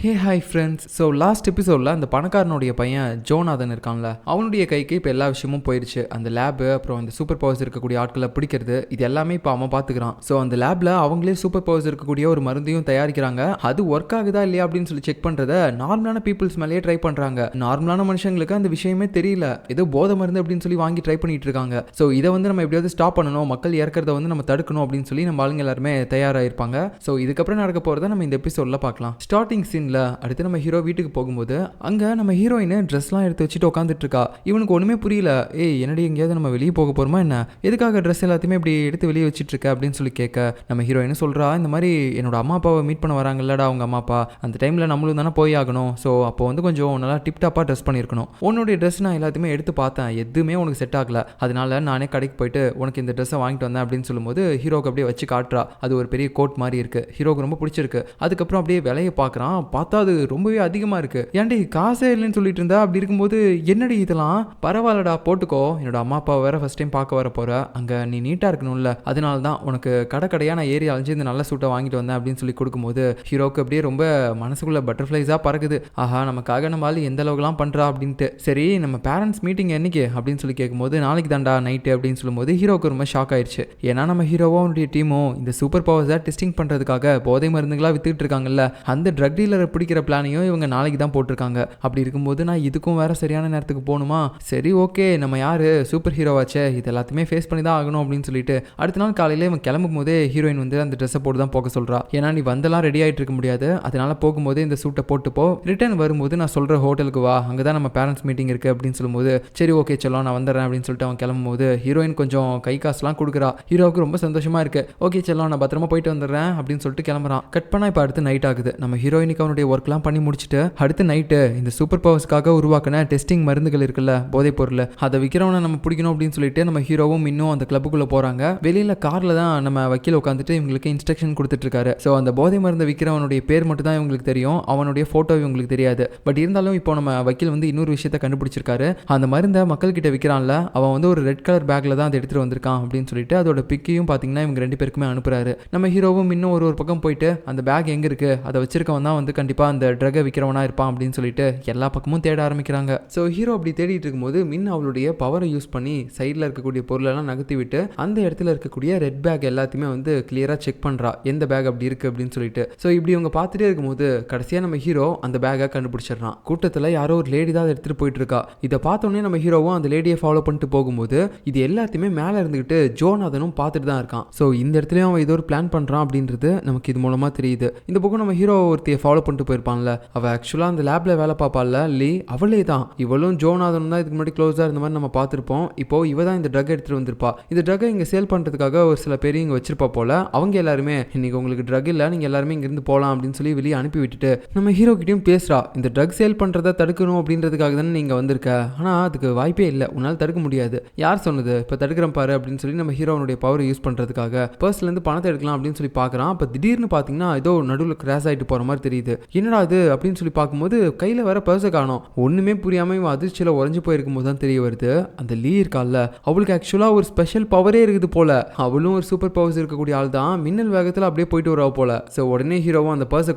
Hey hi friends. So last எபிசோடில் அந்த பணக்காரனுடைய பையன் ஜோநாதன் இருக்கான்ல, அவனுடைய கைக்கு இப்போ எல்லா விஷயமும் போயிடுச்சு. அந்த லேபு, அப்புறம் அந்த சூப்பர் பவர்ஸ் இருக்கக்கூடிய ஆட்களை பிடிக்கிறது, இது எல்லாமே இப்போ அவன் பார்த்துக்கிறான். ஸோ அந்த லேபில் அவங்களே சூப்பர் பவர்ஸ் இருக்கக்கூடிய ஒரு மருந்தையும் தயாரிக்கிறாங்க. அது ஒர்க் ஆகுதா இல்லையா அப்படின்னு சொல்லி செக் பண்ணுறத நார்மலான பீப்புள்ஸ் மேலேயே ட்ரை பண்ணுறாங்க. நார்மலான மனுஷங்களுக்கு அந்த விஷயமே தெரியல, ஏதோ போதை மருந்து அப்படின்னு சொல்லி வாங்கி ட்ரை பண்ணிட்டு இருக்காங்க. ஸோ இதை வந்து நம்ம எப்படியாவது ஸ்டாப் பண்ணணும், மக்கள் இறக்கிறத வந்து நம்ம தடுக்கணும் அப்படின்னு சொல்லி நம்ம ஆளுங்க எல்லாருமே தயாராகிருப்பாங்க. ஸோ இதுக்கப்புறம் நடக்க போகிறத நம்ம இந்த எபிசோடில் பார்க்கலாம். ஸ்டார்டிங் சீன் அடுத்து நம்ம ஹீரோ வீட்டுக்கு போகும்போது அங்க நம்ம ஹீரோயின் ட்ரெஸ்லாம் எடுத்து வச்சுட்டு உட்காந்துட்டு இருக்கா. இவனுக்கு ஒண்ணுமே புரியல. என்னடி எங்கேயாவது நம்ம வெளியே போக போறோமா என்ன, எதுக்காக ட்ரெஸ் எல்லாத்தையுமே இப்படி எடுத்து வெளியே வச்சுட்டு இருக்க அப்படின்னு சொல்லி கேட்க, நம்ம ஹீரோயின் சொல்றா, இந்த மாதிரி என்னோட அம்மா அப்பாவை மீட் பண்ண வராங்கல்லடா அவங்க அம்மா அப்பா, அந்த டைம்ல நம்மளும் தானே போய் ஆகணும். ஸோ அப்போ வந்து கொஞ்சம் நல்லா டிப்டாப்பா ட்ரெஸ் பண்ணியிருக்கணும். உன்னுடைய ட்ரெஸ் நான் எல்லாத்தையுமே எடுத்து பார்த்தேன், எதுவுமே உனக்கு செட் ஆகல. அதனால நானே கடைக்கு போயிட்டு உனக்கு இந்த ட்ரெஸ்ஸை வாங்கிட்டு வந்தேன் அப்படின்னு சொல்லும்போது ஹீரோக்கு அப்படியே வச்சு காட்டுறா. அது ஒரு பெரிய கோட் மாதிரி இருக்கு. ஹீரோக்கு ரொம்ப பிடிச்சிருக்கு. அதுக்கப்புறம் அப்படியே விலையை பார்க்குறான். பார்த்தா அது ரொம்பவே அதிகமா இருக்கு. ஏன்டி காசே இல்லைன்னு சொல்லிட்டு இருந்தா, அப்படி இருக்கும்போது என்னடி இதெல்லாம், பரவாயில்லடா போட்டுக்கோ, என்னோட அம்மா அப்பா வேற ஃபர்ஸ்ட் டைம் பார்க்க வர போற, அங்க நீ நீட்டா இருக்கணும்ல, அதனால தான் உனக்கு கடைக்கடையா நான் ஏறி அலைஞ்சு இந்த நல்ல சூட்டை வாங்கிட்டு வந்தேன் அப்படின்னு சொல்லி கொடுக்கும்போது ஹீரோக்கு அப்படியே ரொம்ப மனசுக்குள்ள பட்டர்ஃப்ளைஸா பறக்குது. ஆஹா, நமக்காக நம்ம ஆளு எந்த அளவுக்குலாம் பண்றா அப்படின்ட்டு. சரி, நம்ம பேரண்ட்ஸ் மீட்டிங் என்னைக்கு அப்படின்னு சொல்லி கேட்கும்போது நாளைக்கு தாண்டா நைட்டு அப்படின்னு சொல்லும்போது ஹீரோக்கு ரொம்ப ஷாக் ஆயிடுச்சு. ஏன்னா நம்ம ஹீரோவும் அவனுடைய டீமும் இந்த சூப்பர் பவர்ஸை டெஸ்டிங் பண்றதுக்காக போதை மருந்துகளா வித்துட்டு இருக்காங்கல்ல, அந்த ட்ரக் டீலரை பிடிக்கிற பிளானையும் இவங்க நாளைக்கு தான் போட்டிருக்காங்க. அப்படி இருக்கும்போது நான் இதுக்கும் வேற சரியான நேரத்துக்கு போகணுமா, சரி ஓகே, நம்ம யாரு சூப்பர் ஹீரோவாச்சே, இது எல்லாத்தையுமே ஃபேஸ் பண்ணி தான் ஆகணும் அப்படின்னு சொல்லிட்டு அடுத்த நாள் காலையில இவன் கிளம்பும் போதே ஹீரோயின் வந்து அந்த ட்ரெஸ்ஸை போட்டு தான் போக சொல்றா. ஏன்னா நீ வந்தெல்லாம் ரெடி ஆகிட்டு இருக்க முடியாது, அதனால போகும்போது இந்த சூட்டை போட்டு போ, ரிட்டர்ன் வரும்போது நான் சொல்ற ஹோட்டலுக்கு வா, அங்கதான் நம்ம பேரண்ட்ஸ் மீட்டிங் இருக்கு அப்படின்னு சொல்லும்போது சரி ஓகே செல்லம் நான் வந்துடுறேன் அப்படின்னு சொல்லிட்டு அவன் கிளம்பும்போது ஹீரோயின் கொஞ்சம் கை காசுலாம் கொடுக்குறா. ஹீரோவுக்கு ரொம்ப சந்தோஷமா இருக்கு. ஓகே செல்லம் நான் பத்திரமா போயிட்டு வந்துடுறேன் அப்படின்னு சொல்லிட்டு கிளம்புறான். கட் பண்ணா இப்போ அடுத்து நைட் ஆகுது. நம்ம ஹீரோயினுக்கு அவனுடைய ஒர்க்லாம் பண்ணி முடிச்சுட்டு அடுத்து நைட்டு இந்த சூப்பர் பவர்ஸ்க்காக உருவாக்கின டெஸ்டிங் மருந்துகள் இருக்குல்ல, போதைப் பொருள், அதை விற்கிறவனை நம்ம பிடிக்கணும் அப்படின்னு சொல்லிட்டு நம்ம ஹீரோவும் இன்னும் அந்த கிளப்புக்குள்ள போறாங்க. வெளியில கார்ல தான் நம்ம வக்கீல் உட்காந்துட்டு இவங்களுக்கு இன்ஸ்ட்ரக்ஷன் கொடுத்துட்டு இருக்காரு. ஸோ அந்த போதை மருந்தை விற்கிறவனுடைய பேர் மட்டும் தான் இவங்களுக்கு தெரியும், அவனுடைய போட்டோ இவங்களுக்கு தெரியாது. பட் இருந்தாலும் இப்போ நம்ம வக்கீல் வந்து இன்னொரு விஷயத்தை கண்டுபிடிச்சிருக்காரு. அந்த மருந்தை மக்கள் கிட்ட விற்கிறான்ல, அவன் வந்து ஒரு ரெட் கலர் பேக்ல தான் அதை எடுத்துட்டு வந்திருக்கான் அப்படின்னு சொல்லிட்டு அதோட பிக்கையும் பாத்தீங்கன்னா இவங்க ரெண்டு பேருக்குமே அனுப்புறாரு. நம்ம ஹீரோவும் இன்னும் ஒரு பக்கம் போயிட்டு அந்த பேக் எங்க இருக்கு, அதை வச்சிருக்கவன் தான் வந்து கண்டிப்பா அந்த ட்ரக்கை விற்கிறவனா இருப்பான் அப்படின்னு சொல்லிட்டு எல்லா பக்கமும் தேட ஆரம்பிக்கிறாங்க. ஸோ ஹீரோ அப்படி தேடிட்டு இருக்கும்போது மின் அவளுடைய பவரை யூஸ் பண்ணி சைடில் இருக்கக்கூடிய பொருளெல்லாம் நகர்த்தி விட்டு அந்த இடத்துல இருக்கக்கூடிய ரெட் பேக் எல்லாத்தையுமே வந்து கிளியரா செக் பண்றா, எந்த பேக் அப்படி இருக்கு அப்படின்னு சொல்லிட்டு. ஸோ இப்படி இவங்க பார்த்துட்டே இருக்கும்போது கடைசியா நம்ம ஹீரோ அந்த பேக்கை கண்டுபிடிச்சிடறான். கூட்டத்தில் யாரோ ஒரு லேடி தான் எடுத்துட்டு போயிட்டு இருக்கா. இதை பார்த்தோன்னே நம்ம ஹீரோவும் அந்த லேடியை ஃபாலோ பண்ணிட்டு போகும்போது இது எல்லாத்தையுமே மேலே இருந்துகிட்டு ஜோநாதனும் பார்த்துட்டு தான் இருக்கான். ஸோ இந்த இடத்துலயும் அவன் ஏதோ ஒரு பிளான் பண்றான் அப்படின்றது நமக்கு இது மூலமா தெரியுது. இந்த பக்கம் நம்ம ஹீரோ ஒருத்தையை ஃபாலோ பண்ணிட்டு போயிருப்பான்ல, அவ ஆக்சுவலா அந்த லேப்ல வேலை பார்ப்பாள்ல லீ, அவளே தான். இவளும் ஜோநாதனும் தான் இதுக்கு முன்னாடி க்ளோஸா இருந்த மாதிரி நம்ம பார்த்துருப்போம். இப்போ இவ தான் இந்த ட்ரக் எடுத்துட்டு வந்திருப்பா. இந்த ட்ரக்கை இங்க சேல் பண்றதுக்காக ஒரு சில பேர் இங்க வச்சிருப்பா போல. அவங்க எல்லாருமே இன்னைக்கு உங்களுக்கு ட்ரக் இல்ல, நீங்க எல்லாருமே இங்க இருந்து போலாம் அப்படின்னு சொல்லி வெளியே அனுப்பி விட்டுட்டு நம்ம ஹீரோ கிட்டயும் பேசுறா. இந்த ட்ரக் சேல் பண்றதை தடுக்கணும் அப்படின்றதுக்காக தானே நீங்க வந்திருக்க, ஆனா அதுக்கு வாய்ப்பே இல்லை, உன்னால தடுக்க முடியாது. யார் சொன்னது, இப்ப தடுக்கிறேன் பாரு அப்படின்னு சொல்லி நம்ம ஹீரோனுடைய பவர் யூஸ் பண்றதுக்காக பர்ஸ்ல இருந்து பணத்தை எடுக்கலாம் அப்படின்னு சொல்லி பாக்குறான். அப்ப திடீர்னு பாத்தீங்கன்னா ஏதோ நடுவில் கிராஷ் ஆயிட்டு போற மாதிரி தெரியுது. என்னடா அது அப்படின்னு சொல்லி பார்க்கும்போது கையில வர பர்ஸை காணோம். ஒண்ணுமே புரியாம இவன் அதிர்ச்சியில உறைஞ்சு போயிருக்கும் போது தான் தெரிய வருது, அந்த லீ இருக்கால, அவளுக்கு ஆக்சுவலா ஒரு ஸ்பெஷல் பவரே இருக்குது போல. அவளும் ஒரு சூப்பர் பவர்ஸ் இருக்கக்கூடிய ஆள் தான். மின்னல் வேகத்துல அப்படியே போயிட்டு வரா போல. சோ உடனே ஹீரோவும் அந்த பர்ஸை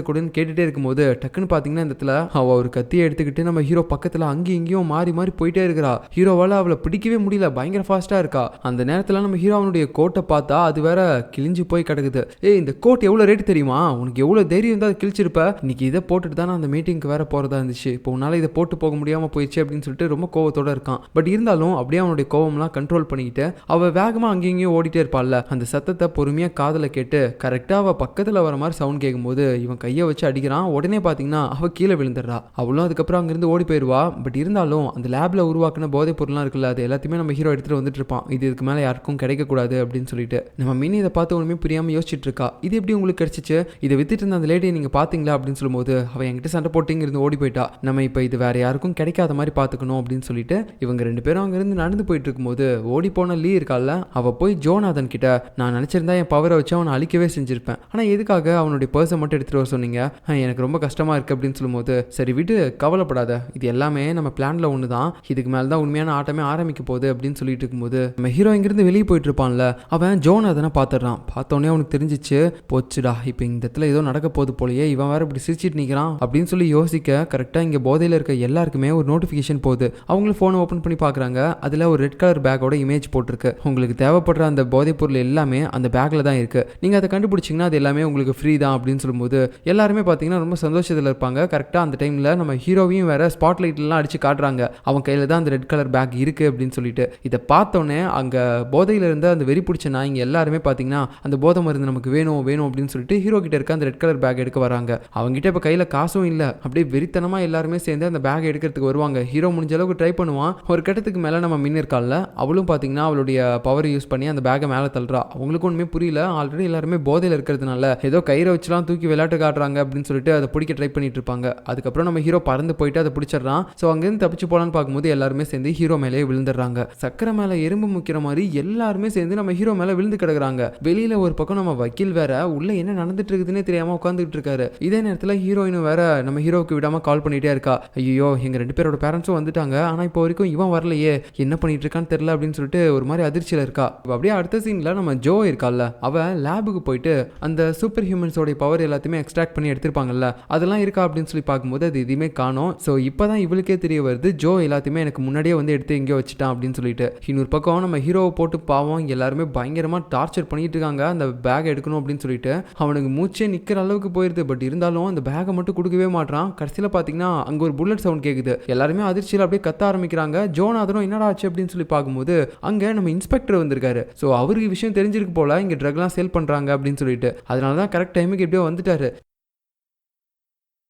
கொடுன்னு கேட்டுட்டே இருக்கும்போது டக்குன்னு பாத்தீங்கன்னா இந்த இடத்துல அவ ஒரு கத்தியை எடுத்துக்கிட்டு நம்ம ஹீரோ பக்கத்துல அங்கேயும் இங்கேயும் மாறி மாறி போயிட்டே இருக்கிறா. ஹீரோவால அவளை பிடிக்கவே முடியல, பயங்கர ஃபாஸ்டா இருக்கா. அந்த நேரத்துல நம்ம ஹீரோ அவனுடைய கோட்டை பார்த்தா அது வேற கிழிஞ்சு போய் கிடக்குது. இந்த கோட் எவ்வளவு ரேட் தெரியுமா, உனக்கு எவ்வளவு தைரியம் இருந்தா கிழிச்சிருப்ப, இன்னைக்கு இதை போட்டுட்டு தான் அந்த மீட்டிங்க்கு வேற போறதா இருந்துச்சு, இப்போ உன்னால இதை போட்டு போக முடியாம போயிடுச்சு அப்படின்னு சொல்லிட்டு ரொம்ப கோவத்தோட இருக்கான். பட் இருந்தாலும் அப்படியே அவனுடைய கோவம்லாம் கண்ட்ரோல் பண்ணிக்கிட்டு அவ வேகமா அங்கேயும் ஓடிட்டே இருப்பாள்ல, அந்த சத்தத்தை பொறுமையா காதல கேட்டு கரெக்டா அவ பக்கத்துல வர மாதிரி சவுண்ட் கேட்கும்போது இவன் கையை வச்சு அடிக்கிறான். உடனே பாத்தீங்கன்னா அவ கீழே விழுந்துடுறா. அவளும் அதுக்கப்புறம் அங்கிருந்து ஓடி போயிடுவா. பட் இருந்தாலும் அந்த லேப்ல உருவாக்குன போதைப் பொருள்லாம் இருக்குல்ல, அது எல்லாத்தையுமே நம்ம ஹீரோ எடுத்துட்டு வந்துட்டு இருப்பான். இதுக்கு மேல யாருக்கும் கிடைக்க கூடாது அப்படின்னு சொல்லிட்டு நம்ம மினி இதை பார்த்து ஒண்ணுமே புரியாம யோசிச்சுட்டு இருக்கா. இது எப்படி உங்களுக்கு கிடைச்சிச்சு, இதை வித்துட்டு இருந்த அந்த லேடியை நீங்க பாத்தீங்களா அப்படின்னு சொல்லும்போது அவ என்கிட்ட சண்டை போட்டு இருந்து ஓடி போயிட்டா, நம்ம இப்ப இது வேற யாருக்கும் கிடைக்காத மாதிரி பாத்துக்கணும் அப்படின்னு சொல்லிட்டு இவங்க ரெண்டு பேரும் அங்க இருந்து நடந்து போயிட்டு இருக்கும்போது ஓடி போன லீ இருக்கால, அவ போய் ஜோநாதன் கிட்ட நான் நினைச்சிருந்தா என் பவரை வச்சு அவனை அழிக்கவே செஞ்சிருப்பேன், ஆனா எதுக்காக அவனுடைய பர்ஸை மட்டும் எடுத்துட்டு வர சொன்னீங்க, எனக்கு ரொம்ப கஷ்டமா இருக்கு அப்படின்னு சொல்லும்போது சரி விடு கவலைப்படாத, இது எல்லாமே நம்ம பிளான்ல ஒண்ணுதான், இதுக்கு மேலதான் உண்மையான ஆட்டமே ஆரம்பிக்க போகுது அப்படின்னு சொல்லிட்டு இருக்கும்போது நம்ம ஹீரோ இங்கிருந்து வெளியே போயிட்டு இருப்பான்ல, அவன் ஜோநாதனை பாத்துறான். பார்த்தோன்னே அவனுக்கு தெரிஞ்சிச்சு, போச்சுடா இப்ப இந்த இடத்துல ஏதோ நடக்க போகுது போலயே, இவன் இவன் வேற இப்படி சிரிச்சிட்டு நிற்கிறான் அப்படின்னு சொல்லி யோசிக்க கரெக்டாக இங்கே போதையில் இருக்க எல்லாருக்குமே ஒரு நோட்டிஃபிகேஷன் போகுது. அவங்களும் ஃபோனை ஓப்பன் பண்ணி பார்க்குறாங்க. அதில் ஒரு ரெட் கலர் பேக்கோட இமேஜ் போட்டிருக்கு. உங்களுக்கு தேவைப்படுற அந்த போதைப் பொருள் எல்லாமே அந்த பேக்கில் தான் இருக்குது, நீங்கள் அதை கண்டுபிடிச்சிங்கன்னா அது எல்லாமே உங்களுக்கு ஃப்ரீ தான் அப்படின்னு சொல்லும்போது எல்லாருமே பார்த்தீங்கன்னா ரொம்ப சந்தோஷத்தில் இருப்பாங்க. கரெக்டாக அந்த டைமில் நம்ம ஹீரோவையும் வேற ஸ்பாட் லைட்லாம் அடிச்சு காட்டுறாங்க. அவன் கையில் தான் அந்த ரெட் கலர் பேக் இருக்குது அப்படின்னு சொல்லிட்டு. இதை பார்த்தோன்னே அங்கே போதையில் இருந்த அந்த வெறி பிடிச்ச நாய்ங்க எல்லாருமே பார்த்தீங்கன்னா அந்த போதை மருந்து நமக்கு வேணும் வேணும் அப்படின்னு சொல்லிட்டு ஹீரோ கிட்ட இருக்க அந்த ரெட் கலர் பேக் எடுக்க வராங்க. அவங்ககிட்ட இப்போ கையில் காசும் இல்லை. அப்படியே வெறித்தனமாக எல்லாருமே சேர்ந்து அந்த பேக் எடுக்கிறதுக்கு வருவாங்க. ஹீரோ முடிஞ்ச அளவுக்கு ட்ரை பண்ணுவான். ஒரு கட்டத்துக்கு மேலே நம்ம மின் இருக்கால, அவளும் பார்த்தீங்கன்னா அவளுடைய பவர் யூஸ் பண்ணி அந்த பேக்கை மேலே தள்ளுறா. அவங்களுக்கும் ஒன்றுமே புரியல. ஆல்ரெடி எல்லாருமே போதையில் இருக்கிறதுனால ஏதோ கயிறை வச்சுலாம் தூக்கி விளையாட்டு காட்டுறாங்க அப்படின்னு சொல்லிட்டு அதை பிடிக்க ட்ரை பண்ணிட்டு இருப்பாங்க. அதுக்கப்புறம் நம்ம ஹீரோ பறந்து போயிட்டு அதை பிடிச்சிடறான். ஸோ அங்கேருந்து தப்பிச்சு போலான்னு பார்க்கும்போது எல்லாருமே சேர்ந்து ஹீரோ மேலே விழுந்துடுறாங்க. சக்கரை மேலே எறும்பு முக்கிற மாதிரி எல்லாருமே சேர்ந்து நம்ம ஹீரோ மேலே விழுந்து கிடக்குறாங்க. வெளியில ஒரு பக்கம் நம்ம வக்கீல் வேற உள்ள என்ன நடந்துட்டு இருக்குதுன்னே தெரியாம உட்காந்துட்டு இருக்காரு. இதே நேரத்தில் ஹீரோயினும் வேற நம்ம ஹீரோவுக்கு விடாம கால் பண்ணிட்டே இருக்கா. ஐயோ எங்க 2 பேரோட பேரண்ட்ஸும் வந்துட்டாங்க, ஆனா இப்போ வரைக்கும் இவன் வரலையே, என்ன பண்ணிட்டு இருக்கான்னு தெரியல அப்படின்னு சொல்லிட்டு ஒரு மாதிரி அதிர்ச்சியில் இருக்கா. அப்படியே அடுத்த சீன்ல நம்ம ஜோ இருக்கால, அவ லேபுக்கு போயிட்டு அந்த சூப்பர் ஹியூமன்ஸோட பவர் எல்லாத்தையுமே எக்ஸ்ட்ராக்ட் பண்ணி எடுத்திருப்பாங்கல்ல, அதெல்லாம் இருக்கா அப்படின்னு சொல்லி பார்க்கும்போது அது எதுவுமே காணோம். ஸோ இப்போதான் இவளுக்கே தெரிய வருது ஜோ எல்லாத்தையுமே எனக்கு முன்னாடியே வந்து எடுத்து எங்கேயோ வச்சுட்டான் அப்படின்னு சொல்லிட்டு. இன்னொரு பக்கம் நம்ம ஹீரோவை போட்டு பாவம் எல்லாருமே பயங்கரமா டார்ச்சர் பண்ணிட்டு இருக்காங்க அந்த பேக் எடுக்கணும் அப்படின்னு சொல்லிட்டு. அவனுக்கு மூச்சே நிக்கிற அளவுக்கு போயிருது. பட் இருந்தாலும் அந்த பேக்கை மட்டும் கொடுக்கவே மாட்டான். கடைசியில் பார்த்தீங்கன்னா அங்கே ஒரு புல்லட் சவுண்ட் கேட்குது. எல்லாருமே அதிர்ச்சியில் அப்படியே கத்த ஆரம்பிக்கிறாங்க. ஜோனாதனும் என்னடா ஆச்சு அப்படின்னு சொல்லி பார்க்கும்போது அங்கே நம்ம இன்ஸ்பெக்டர் வந்திருக்காரு. ஸோ அவருக்கு விஷயம் தெரிஞ்சிருக்கு போல, இங்கே ட்ரக்லாம் சேல் பண்ணுறாங்க அப்படின்னு சொல்லிட்டு. அதனால தான் கரெக்ட் டைமுக்கு எப்படியோ வந்துட்டாரு.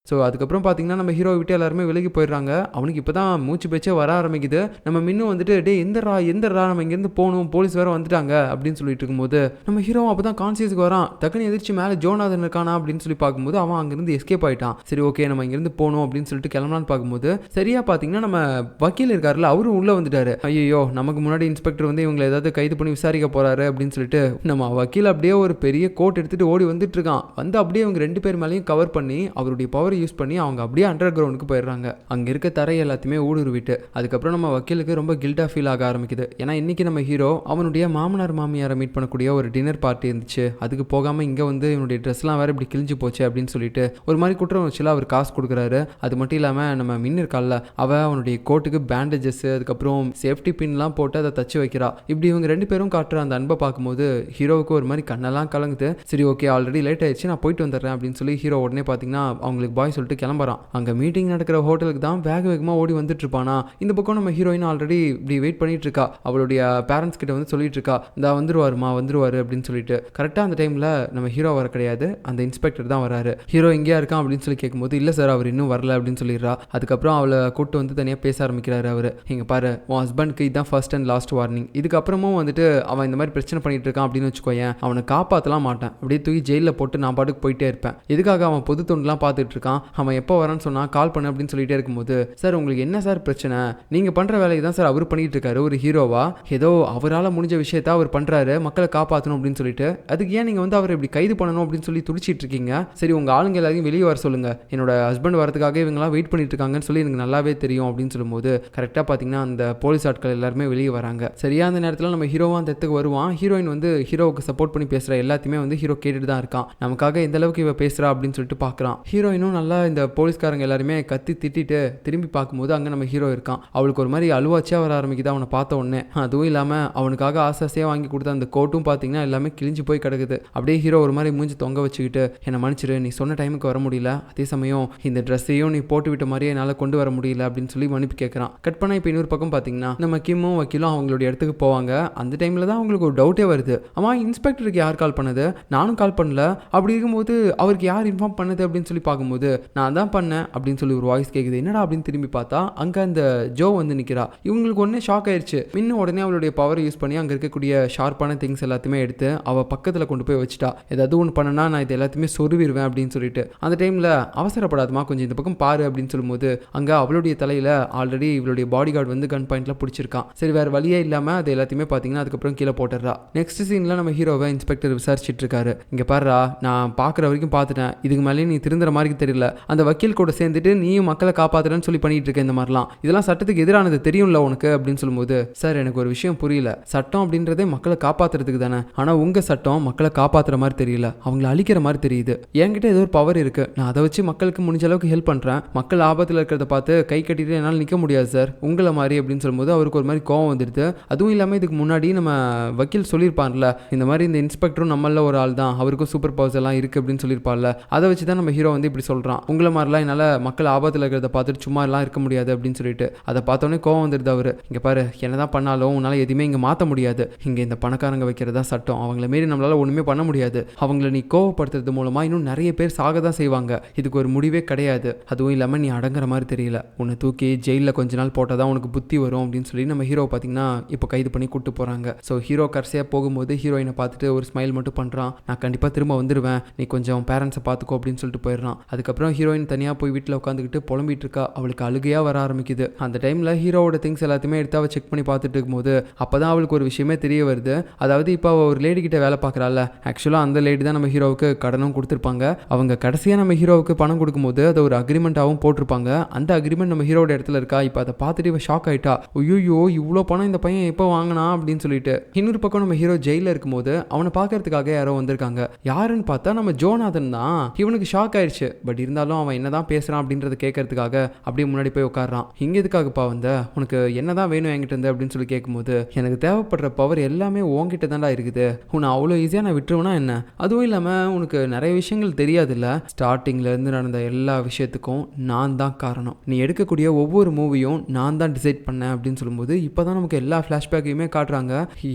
ஸோ அதுக்கப்புறம் பார்த்தீங்கன்னா நம்ம ஹீரோவை விட்டு எல்லாருமே விலகி போயிடுறாங்க. அவனுக்கு இப்போ தான் மூச்சு பேச்சே வர ஆரம்பிக்குது. நம்ம மின்னும் வந்துட்டு டே எந்தரா நம்ம இங்கேருந்து போகணும், போலீஸ் வேறு வந்துட்டாங்க அப்படின்னு சொல்லிட்டு இருக்கும்போது நம்ம ஹீரோவும் அப்போ தான் கான்சியஸுக்கு வரான். டக்குன்னு எதிர்ச்சி மேலே ஜோனாதன் இருக்கானா அப்படின்னு சொல்லி பார்க்கும்போது அவன் அங்கேருந்து எஸ்கேப் ஆகிட்டான். சரி ஓகே நம்ம இங்கேருந்து போகணும் அப்படின்னு சொல்லிட்டு கிளம்பலான்னு பார்க்கும்போது சரியா பார்த்தீங்கன்னா நம்ம வக்கீல் இருக்காருல்ல, அவரும் உள்ளே வந்துட்டாரு. ஐயோ நமக்கு முன்னாடி இன்ஸ்பெக்டர் வந்து இவங்களை ஏதாவது கைது பண்ணி விசாரிக்க போறாரு அப்படின்னு சொல்லிட்டு நம்ம வக்கீல் அப்படியே ஒரு பெரிய கோட் எடுத்துட்டு ஓடி வந்துட்டு இருக்கான். வந்து அப்படியே அவங்க 2 பேர் மேலேயும் கவர் பண்ணி அவருடைய பவர் யூஸ் பண்ணி அவங்க அப்படியே அண்டர் கிரவுண்டுக்கு போயிடுறாங்க. அங்கே இருக்க தரை எல்லாத்தையுமே ஊடுருவிட்டு அதுக்கப்புறம் நம்ம வக்கீலுக்கு ரொம்ப கில்டா ஃபீல் ஆக ஆரம்பிக்குது. ஏன்னா இன்னைக்கு நம்ம ஹீரோ அவனுடைய மாமனார் மாமியாரை மீட் பண்ணக்கூடிய ஒரு டின்னர் பார்ட்டி இருந்துச்சு. அதுக்கு போகாமல் இங்கே வந்து இவனுடைய ட்ரெஸ்லாம் வேற இப்படி கிழிஞ்சு போச்சு அப்படின்னு சொல்லிட்டு ஒரு மாதிரி குற்றம் வச்சுல அவர் காசு கொடுக்குறாரு. அது மட்டும் இல்லாமல் நம்ம மின் இருக்கால, அவனுடைய கோட்டுக்கு பேண்டேஜஸ் அதுக்கப்புறம் சேஃப்டி பின்லாம் போட்டு அதை தச்சு வைக்கிறா. இப்படி இவங்க 2 பேரும் காட்டுற அந்த அன்பை பார்க்கும்போது ஹீரோவுக்கு ஒரு மாதிரி கண்ணெல்லாம் கலங்குது. சரி ஓகே ஆல்ரெடி லேட் ஆயிடுச்சு, நான் போயிட்டு வந்துடுறேன் அப்படின்னு சொல்லி ஹீரோ உடனே பார்த்தீங்கன்னா அவங்களுக்கு பாய் சொல்லிட்டு கிளம்புறான். அங்கே மீட்டிங் நடக்கிற ஹோட்டலுக்கு தான் வேகமாக ஓடி வந்துட்டு இருப்பானா. இந்த பக்கம் நம்ம ஹீரோயின் ஆல்ரெடி இப்படி வெயிட் பண்ணிட்டு இருக்கா. அவளுடைய பேரண்ட்ஸ் கிட்ட வந்து சொல்லிட்டு இருக்கா, இந்த வந்துருவாரு அப்படின்னு சொல்லிட்டு. கரெக்டாக அந்த டைமில் நம்ம ஹீரோ வர கிடையாது, அந்த இன்ஸ்பெக்டர் தான் வராரு. ஹீரோ எங்கேயா இருக்கான் அப்படின்னு சொல்லி கேட்கும்போது இல்லை சார் அவர் இன்னும் வரல அப்படின்னு சொல்லிடுறா. அதுக்கப்புறம் அவளை கூப்பிட்டு வந்து தனியாக பேச ஆரம்பிக்கிறாரு. அவர் இங்கே பாரு உன் ஹஸ்பண்ட்க்கு இதுதான் ஃபர்ஸ்ட் அண்ட் லாஸ்ட் வார்னிங். இதுக்கப்புறமும் வந்துட்டு அவன் இந்த மாதிரி பிரச்சனை பண்ணிட்டு இருக்கான் அப்படின்னு வச்சுக்கோயேன், அவனை காப்பாற்றலாம் மாட்டேன், அப்படியே தூக்கி ஜெயிலில் போட்டு நான் பாட்டுக்கு போயிட்டே இருப்பேன். எதுக்காக அவன் பொது தொண்டுலாம் பார்த்துட்டு இருக்கான், அவன் எப்போ வரான்னு சொன்னால் கால் பண்ணு அப்படின்னு சொல்லிட்டே இருக்கும்போது சார் உங்களுக்கு என்ன சார் பிரச்சனை, நீங்கள் பண்ணுற வேலையை தான் சார் அவர் பண்ணிட்டு இருக்காரு. ஒரு ஹீரோவா ஏதோ அவரால் முடிஞ்ச விஷயத்த அவர் பண்ணுறாரு மக்களை காப்பாற்றணும் அப்படின்னு சொல்லிட்டு, அதுக்கு ஏன் நீங்கள் வந்து அவரை இப்படி கைது பண்ணணும் அப்படின்னு சொல்லி துடிச்சிட்டு இருக்கீங்க. சரி உங்கள் ஆளுங்க எல்லாரையும் வெளியே வர சொல்லுங்க, என்னோட ஹஸ்பண்ட் வரதுக்காக இவங்கெல்லாம் வெயிட் பண்ணிட்டு இருக்காங்கன்னு சொல்லி எனக்கு நல்லாவே தெரியும் அப்படின்னு சொல்லும்போது கரெக்டாக பார்த்தீங்கன்னா அந்த போலீஸ் ஆட்கள் எல்லாருமே வெளியே வராங்க. சரியா அந்த நேரத்தில் நம்ம ஹீரோவா அந்த இடத்துக்கு வருவான். ஹீரோயின் வந்து ஹீரோவுக்கு சப்போர்ட் பண்ணி பேசுகிற எல்லாத்தையுமே வந்து ஹீரோ கேட்டுட்டு தான் இருக்கான். நமக்காக எந்த அளவுக்கு இவ பேசுகிறா அப்படின்னு சொல்லிட்டு பார்க்குறான். ஹீரோயினும் நல்லா இந்த போலீஸ்காரங்க எல்லாருமே கத்தி திட்டிட்டு திரும்பி பார்க்கும்போது அங்கே நம்ம ஹீரோ இருக்கான். அவளுக்கு ஒரு மாதிரி அழுவாச்சியாக வர ஆரம்பிக்குது அவனை பார்த்த உடனே. அதுவும் இல்லாமல் அவனுக்காக ஆசாசியாக வாங்கி கொடுத்த அந்த கோட்டும் பார்த்தீங்கன்னா எல்லாமே கிழிஞ்சு போய் கிடக்குது. அப்படியே ஹீரோ ஒரு மாதிரி மூஞ்சி தொங்க வச்சுக்கிட்டு என்னை மன்னிச்சிரு, நீ சொன்ன டைமுக்கு வர முடியல, அதே சமயம் இந்த ட்ரெஸ்ஸையும் நீ போட்டு விட்ட மாதிரியே என்னால் கொண்டு வர முடியல அப்படின்னு சொல்லி மன்னிப்பு கேட்குறான். கட் பண்ண இப்போ இன்னொரு பக்கம் பார்த்தீங்கன்னா நம்ம கிம்மும் வக்கீலும் அவங்களுடைய இடத்துக்கு போவாங்க. அந்த டைமில் தான் அவங்களுக்கு ஒரு டவுட்டே வருது. ஆமாம் இன்ஸ்பெக்டருக்கு யார் கால் பண்ணது, நானும் கால் பண்ணல, அப்படி இருக்கும்போது அவருக்கு யார் இன்ஃபார்ம் பண்ணது அப்படின்னு சொல்லி பார்க்கும்போது நான் தான் பண்ணேன் அப்படின்னு சொல்லி ஒரு வாய்ஸ் கேட்குது. என்னடா அப்படின்னு திரும்பி பார்த்தா அங்கே அந்த ஜோ வந்து நிற்கிறா. இவங்களுக்கு ஒன்றே ஷாக் ஆயிடுச்சு. இன்னும் உடனே அவளுடைய பவரை யூஸ் பண்ணி அங்கே இருக்கக்கூடிய ஷார்ப்பான திங்ஸ் எல்லாத்தையுமே எடுத்து அவள் பக்கத்தில் கொண்டு போய் வச்சுட்டா. ஏதாவது ஒன்று பண்ணனா நான் இது எல்லாத்தையுமே சொருவிடுவேன் அப்படின்னு சொல்லிட்டு. அந்த டைமில் அவசரப்படாதமா கொஞ்சம் இந்த பக்கம் பாரு அப்படின்னு சொல்லும்போது அங்கே அவளுடைய தலையில் ஆல்ரெடி இவளுடைய பாடி கார்டு வந்து கன் பாயிண்ட்ல பிடிச்சிருக்கான். சரி வேறு வழியே இல்லாமல் அது எல்லாத்தையுமே பார்த்தீங்கன்னா அதுக்கப்புறம் கீழே போட்டுறா. நெக்ஸ்ட் சீனில் நம்ம ஹீரோவை இன்ஸ்பெக்டர் விசாரிச்சுட்டு இருக்காரு. இங்கே பாருடா நான் பார்க்குற வரைக்கும் பார்த்துட்டேன், இதுக்கு மேலே நீ திருந்துற மாதிரி தெரியல, தேவையில்ல, அந்த வக்கீல் கூட சேர்ந்துட்டு நீயும் மக்களை காப்பாத்துறேன்னு சொல்லி பண்ணிட்டு இருக்க இந்த மாதிரிலாம், இதெல்லாம் சட்டத்துக்கு எதிரானது தெரியும்ல உனக்கு அப்படின்னு சொல்லும்போது, சார் எனக்கு ஒரு விஷயம் புரியல, சட்டம் அப்படின்றதே மக்களை காப்பாத்துறதுக்கு தானே, ஆனா உங்க சட்டம் மக்களை காப்பாத்துற மாதிரி தெரியல, அவங்களை அழிக்கிற மாதிரி தெரியுது. என்கிட்ட ஏதோ ஒரு பவர் இருக்கு, நான் அதை வச்சு மக்களுக்கு முடிஞ்ச அளவுக்கு ஹெல்ப் பண்றேன், மக்கள் ஆபத்தில் இருக்கிறத பார்த்து கை கட்டிட்டு என்னால் நிற்க முடியாது சார் உங்களை மாதிரி அப்படின்னு சொல்லும்போது அவருக்கு ஒரு மாதிரி கோவம் வந்துடுது. அதுவும் இல்லாமல் இதுக்கு முன்னாடி நம்ம வக்கீல் சொல்லியிருப்பார்ல, இந்த மாதிரி இந்த இன்ஸ்பெக்டரும் நம்மள ஒரு ஆள் தான், அவருக்கும் சூப்பர் பவர்ஸ் எல்லாம் இருக்கு அப்படின்னு சொல்லியிருப்பார்ல, அதை வச்சு தான் நம்ம ஹீரோ வந்து இப்படி சொல்றான், உங்களை மாதிரிலாம் என்னால் மக்கள் ஆபத்தில் இருக்கிறத பார்த்துட்டு சும்மா எல்லாம் இருக்க முடியாது அப்படின்னு சொல்லிட்டு. அதை பார்த்தோன்னே கோவம் வந்துடுது அவரு. இங்க பாரு, என்னதான் பண்ணாலும் உன்னால எதுவுமே இங்க மாற்ற முடியாது, இங்க இந்த பணக்காரங்க வைக்கிறதா சட்டம், அவங்கள மீறி நம்மளால ஒண்ணுமே பண்ண முடியாது, அவங்கள நீ கோவப்படுத்துறது மூலமா இன்னும் நிறைய பேர் சாக தான் செய்வாங்க, இதுக்கு ஒரு முடிவே கிடையாது, அதுவும் இல்லாமல் நீ அடங்குற மாதிரி தெரியல, உன்னை தூக்கி ஜெயிலில் கொஞ்ச நாள் போட்டால் தான் உனக்கு புத்தி வரும் அப்படின்னு சொல்லி நம்ம ஹீரோ பார்த்தீங்கன்னா இப்போ கைது பண்ணி கூட்டு போகிறாங்க. ஸோ ஹீரோ கடைசியாக போகும்போது ஹீரோயினை பார்த்துட்டு ஒரு ஸ்மைல் மட்டும் பண்ணுறான், நான் கண்டிப்பாக திரும்ப வந்துடுவேன், நீ கொஞ்சம் பேரண்ட்ஸை பார்த்துக்கோ அப்படின்னு சொல்லிட்டு போயிடுறான். அதுக்கப்புறம் ஹீரோயின் தனியாக போய் வீட்டில் உட்காந்துக்கிட்டு புலம்பிட்டு இருக்கா, அவளுக்கு அழுகையாக வர ஆரம்பிக்குது. அந்த டைமில் ஹீரோவோட திங்ஸ் எல்லாத்தையுமே எடுத்து அவள் செக் பண்ணி பார்த்துட்டு இருக்கும்போது அப்போ தான் அவளுக்கு ஒரு விஷயமே தெரிய வருது. அதாவது இப்போ அவள் ஒரு லேடி கிட்ட வேலை பார்க்குறாள், ஆக்சுவலாக அந்த லேடி தான் நம்ம ஹீரோவுக்கு கடனும் கொடுத்துருப்பாங்க. அவங்க கடைசியாக நம்ம ஹீரோவுக்கு பணம் கொடுக்கும்போது அதை ஒரு அக்ரிமெண்ட்டாகவும் போட்டிருப்பாங்க. அந்த அக்ரிமெண்ட் நம்ம ஹீரோட இடத்துல இருக்கா. இப்போ அதை பார்த்துட்டு இவன் ஷாக் ஆயிட்டா, ஐயோ இவ்வளோ பணம் இந்த பையன் எப்போ வாங்கினா அப்படின்னு சொல்லிட்டு. இன்னொரு பக்கம் நம்ம ஹீரோ ஜெயிலில் இருக்கும்போது அவனை பார்க்கறதுக்காக யாரோ வந்திருக்காங்க. யாருன்னு பார்த்தா நம்ம ஜோனாதன் தான். இவனுக்கு ஷாக் ஆயிடுச்சு. பட் இருந்தாலும் அவன் என்னதான் பேசுறான் அப்படின்றத கேட்கறதுக்காக அப்படியே முன்னாடி போய் உட்காடுறான். இங்க எதுக்காகப்பா வந்த, உனக்கு என்னதான் வேணும் என்கிட்ட இருந்து அப்படின்னு சொல்லி கேட்கும்போது, எனக்கு தேவைப்படுற பவர் எல்லாமே உன்கிட்ட தான்டா இருக்குது, உன்னை அவ்வளோ ஈஸியாக நான் விட்டுருவேனா என்ன, அதுவும் இல்லாமல் உனக்கு நிறைய விஷயங்கள் தெரியாதுல்ல, ஸ்டார்டிங்ல இருந்து நடந்த எல்லா விஷயத்துக்கும் நான் தான் காரணம், நீ எடுக்கக்கூடிய ஒவ்வொரு மூவியும் நான் தான் டிசைட் பண்ணேன் அப்படின்னு சொல்லும்போது இப்போதான் நமக்கு எல்லா ஃப்ளாஷ்பேக்கையுமே காட்டுறாங்க.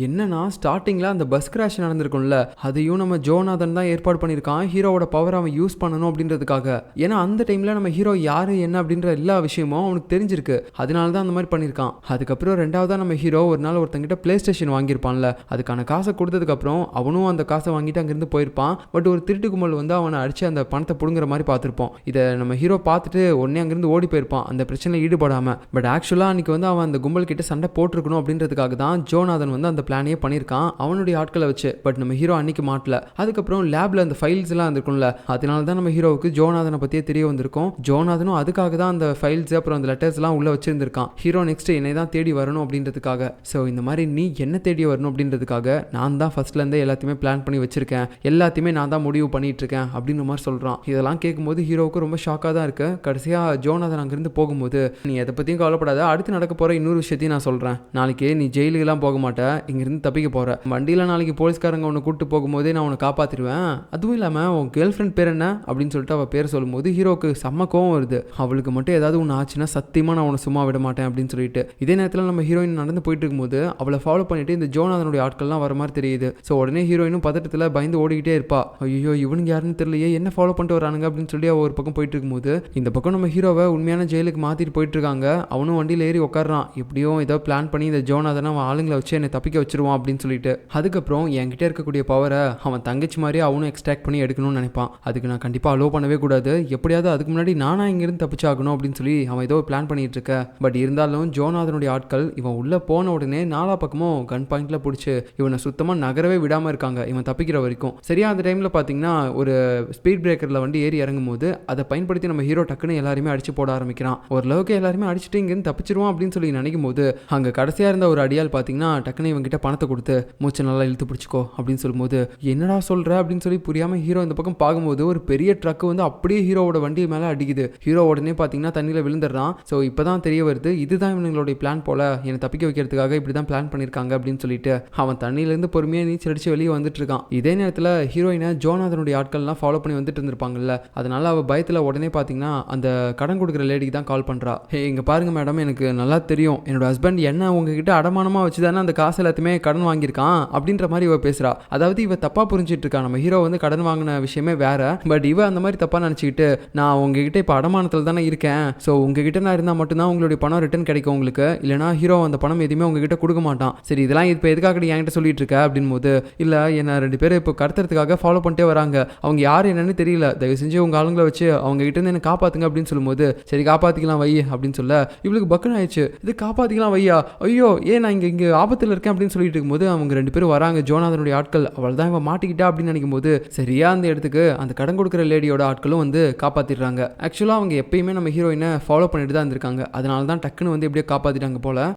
என்னன்னா ஸ்டார்டிங்கில் அந்த பஸ் கிராஷ் நடந்திருக்கும்ல, அதையும் நம்ம ஜோனாதன் தான் ஏற்பாடு பண்ணியிருக்கான், ஹீரோவோட பவர் அவன் யூஸ் பண்ணணும் அப்படின்றதுக்காக. ஏன்னா அந்த டைமில் நம்ம ஹீரோ யாரு என்ன அப்படின்ற எல்லா விஷயமும் அவனுக்கு தெரிஞ்சிருக்கு, அதனால தான் அந்த மாதிரி பண்ணியிருக்கான். அதுக்கப்புறம் ரெண்டாவதா நம்ம ஹீரோ ஒரு நாள் ஒருத்தங்கிட்ட பிளே ஸ்டேஷன் வாங்கியிருப்பான்ல, அதுக்கான காசை கொடுத்ததுக்கப்புறம் அவனும் அந்த காசை வாங்கிட்டு அங்கேருந்து போயிருப்பான். பட் ஒரு திருட்டு கும்பல் வந்து அவனை அடிச்சு அந்த பணத்தை பிடுங்குற மாதிரி பார்த்துருப்போம். இதை நம்ம ஹீரோ பார்த்துட்டு உடனே அங்கேருந்து ஓடி போயிருப்பான் அந்த பிரச்சனையில் ஈடுபடாமல். பட் ஆக்சுவலாக அன்றைக்கி வந்து அவன் அந்த கும்பல் கிட்ட சண்டை போட்டிருக்கணும் அப்படின்றதுக்காக தான் ஜோனாதன் வந்து அந்த பிளானையே பண்ணியிருக்கான் அவனுடைய ஆட்களை வச்சு. பட் நம்ம ஹீரோ அன்னைக்கு மாட்டல. அதுக்கப்புறம் லேப்ல அந்த ஃபைல்ஸ் எல்லாம் இருந்திருக்கும்ல, அதனால தான் நம்ம ஹீரோவுக்கு ஜோனாதனை பற்றியே தெரிய வந்திருக்கும். ஜோனாதனும் அதுக்காக தான் அந்த ஃபைல்ஸ் அப்புறம் அந்த லெட்டர்ஸ் எல்லாம் உள்ள வச்சிருந்திருக்கான். ஹீரோ நெக்ஸ்ட் என்னை தான் தேடி வரணும் அப்படின்றதுக்காக. ஸோ இந்த மாதிரி நீ என்ன தேடி வரணும் அப்படின்றதுக்காக நான் தான் ஃபர்ஸ்ட்ல இருந்தே எல்லாத்தையுமே பிளான் பண்ணி வச்சிருக்கேன், எல்லாத்தையுமே நான் தான் முடிவு பண்ணிட்டு இருக்கேன் அப்படின்ற மாதிரி சொல்றான். இதெல்லாம் கேட்கும்போது ஹீரோவுக்கு ரொம்ப ஷாக்காக தான் இருக்கு. கடைசியா ஜோனாதன் அங்கிருந்து போகும்போது, நீ எதை பற்றியும் கவலைப்படாத, அடுத்து நடக்க போகிற இன்னொரு விஷயத்தையும் நான் சொல்கிறேன், நாளைக்கு நீ ஜெயிலுக்கெல்லாம் போக மாட்டேன், இங்கிருந்து தப்பிக்க போகிற, வண்டியில் நாளைக்கு போலீஸ்காரங்க உன்னை கூப்பிட்டு போகும்போதே நான் உன்னை காப்பாற்றிடுவேன், அதுவும் இல்லாமல் உன் கேர்ள் ஃப்ரெண்ட் பேர் என்ன அப்படின்னு சொல்லிட்டு அவள் பேர் சொல்லும்போது ஹீரோவுக்கு செம்ம கோவம் வருது. அவளுக்கு மட்டும் ஏதாவது ஒன்று ஆச்சுன்னா சத்தியமாக நான் உன்னை சும்மா விட மாட்டேன் அப்படின்னு சொல்லிட்டு. இதே நேரத்தில் நம்ம ஹீரோயின் நடந்து போயிட்டு இருக்கும்போது அவளை ஃபாலோ பண்ணிட்டு இந்த ஜோனாதனுடைய ஆட்கள்லாம் வர மாதிரி தெரியுது. ஸோ உடனே ஹீரோயினும் பதட்டத்தில் பயந்து ஓடிக்கிட்டே இருப்பா. ஐயோ இவனுக்கு யாருன்னு தெரியலையே, என்ன ஃபாலோ பண்ணிட்டு வரானுங்க அப்படின்னு சொல்லி அவள் ஒரு பக்கம் போயிட்டு இருக்கும்போது இந்த பக்கம் நம்ம ஹீரோவை உண்மையான ஜெயிலுக்கு மாற்றிட்டு போயிட்டு இருக்காங்க. அவனும் வண்டியில் ஏறி உட்காரான். எப்படியோ ஏதோ பிளான் பண்ணி இந்த ஜோனாதனை அவன் ஆளுங்களை வச்சு என்னை தப்பிக்க வச்சிருவான் அப்படின்னு சொல்லிட்டு. அதுக்கப்புறம் என்கிட்ட இருக்கக்கூடிய பவரை அவன் தங்கச்சி மாதிரி அவனும் எக்ஸ்ட்ராக்ட் பண்ணி எடுக்கணும்னு நினைப்பான். அதுக்கு நான் கண்டிப்பாக அலோவ் பண்ணவே கூடாது, எப்படியாவது அதுக்கு முன்னாடி நானா இங்கிருந்து தப்பிச்சாகணும் அப்படின்னு சொல்லி அவன் ஏதோ பிளான் பண்ணிட்டு இருக்க. பட் இருந்தாலும் ஜோனாதனுடைய ஆட்கள் இவன் உள்ள போன உடனே நாலா பக்கமும் கன் பாயிண்ட்ல பிடிச்சி இவனை சுத்தமாக நகரவே விடாம இருக்காங்க இவன் தப்பிக்கிற வரைக்கும். சரியா அந்த டைம்ல பார்த்தீங்கன்னா ஒரு ஸ்பீட் பிரேக்கர்ல வண்டி ஏறி இறங்கும் போது அதை பயன்படுத்தி நம்ம ஹீரோ டக்குன்னு எல்லாருமே அடிச்சு போட ஆரம்பிக்கிறான். ஓரளவுக்கு எல்லாருமே அடிச்சுட்டு இங்கிருந்து தப்பிச்சிருவான் அப்படின்னு சொல்லி நினைக்கும் போது அங்கே கடைசியாக இருந்த ஒரு அடியால் பார்த்தீங்கன்னா டக்குன்னு இவங்க கிட்ட பணத்தை கொடுத்து மூச்சு நல்லா இழுத்து பிடிச்சிக்கோ அப்படின்னு சொல்லும்போது என்னடா சொல்ற அப்படின்னு சொல்லி புரியாம ஹீரோ இந்த பக்கம் பார்க்கும்போது ஒரு பெரிய ட்ரக் வந்து அப்படியே ஹீரோவோட வண்டி மேலே அடிக்குது. ஹீரோ உடனே பார்த்தீங்கன்னா தண்ணியில் விழுந்துடுறான். ஸோ இப்போதான் தெரிய வருது இதுதான் இவங்களுடைய பிளான் போல, என்னை தப்பிக்க வைக்கிறதுக்காக இப்படி தான் பிளான் பண்ணியிருக்காங்க அப்படின்னு சொல்லிட்டு அவன் தண்ணியிலேருந்து பொறுமையாக நீச்சல் அடிச்சு வெளியே வந்துட்டு இருக்கான். இதே நேரத்தில் ஹீரோயினை ஜோனாதனுடைய ஆட்கள்லாம் ஃபாலோ பண்ணி வந்துட்டு இருந்திருப்பாங்கல்ல, அதனால அவள் பயத்தில் உடனே பார்த்தீங்கன்னா அந்த கடன் கொடுக்குற லேடிக்கு தான் கால் பண்ணுறா. இங்கே பாருங்க மேடம், எனக்கு நல்லா தெரியும் என்னோட ஹஸ்பண்ட் என்ன உங்ககிட்ட அடமானமாக வச்சு தானே அந்த காசு எல்லாத்தையுமே கடன் வாங்கியிருக்கான் அப்படின்ற மாதிரி இவ பேசுகிறா. அதாவது இவ தப்பாக புரிஞ்சிட்டு இருக்கா, நம்ம ஹீரோ வந்து கடன் வாங்கின விஷயமே வேற. பட் இவ அந்த மாதிரி தப்பாக நினச்சிக்கிட்டு நான் உங்ககிட்ட இப்போ அடமானத்தில் தானே இருக்கேன், ஸோ உங்ககிட்ட நான் இருந்தால் மட்டும்தான் உங்களுடைய பணம் ரிட்டர்ன் கிடைக்கும் உங்களுக்கு, இல்லைனா ஹீரோ அந்த பணம் எதுவுமே உங்ககிட்ட கொடுக்க மாட்டான். சரி இதெல்லாம் இப்போ எதுக்காக என்கிட்ட சொல்லிட்டு இருக்க அப்படின் போது, இல்லை என்ன 2 பேர் இப்போ கடத்துறதுக்காக ஃபாலோ பண்ணிட்டே வராங்க, அவங்க யார் என்னன்னு தெரியல, தயவு செஞ்சு உங்க ஆளுங்களை வச்சு அவங்க கிட்ட இருந்து என்ன காப்பாத்துங்க அப்படின்னு சொல்லும்போது சரி காப்பாத்திக்கலாம் வை அப்படின்னு சொல்ல இவளுக்கு பக்குன்னு ஆயிடுச்சு. இது காப்பாத்திக்கலாம் வையா, ஐயோ ஏன் நான் இங்கே ஆபத்தில் இருக்கேன் அப்படின்னு சொல்லிட்டு இருக்கும்போது அவங்க 2 பேரும் வராங்க, ஜோனாதனுடைய ஆட்கள். அவள் தான் இவன் மாட்டிக்கிட்டா அப்படின்னு நினைக்கும் போது சரியா அந்த இடத்துக்கு அந்த கடன் கொடுக்குற லேடியோட ஆட்களும் வந்து காப்பாத்திடுறாங்க. ஆக்சுவலா அவங்க எப்பயுமே நம்ம ஹீரோயினை ஃபாலோ பண்ணிட்டு தான் இருந்திருக்காங்க. அதனால தான் டக்குன்னு வந்து எப்படியோ காப்பாத்திட்டாங்க போல.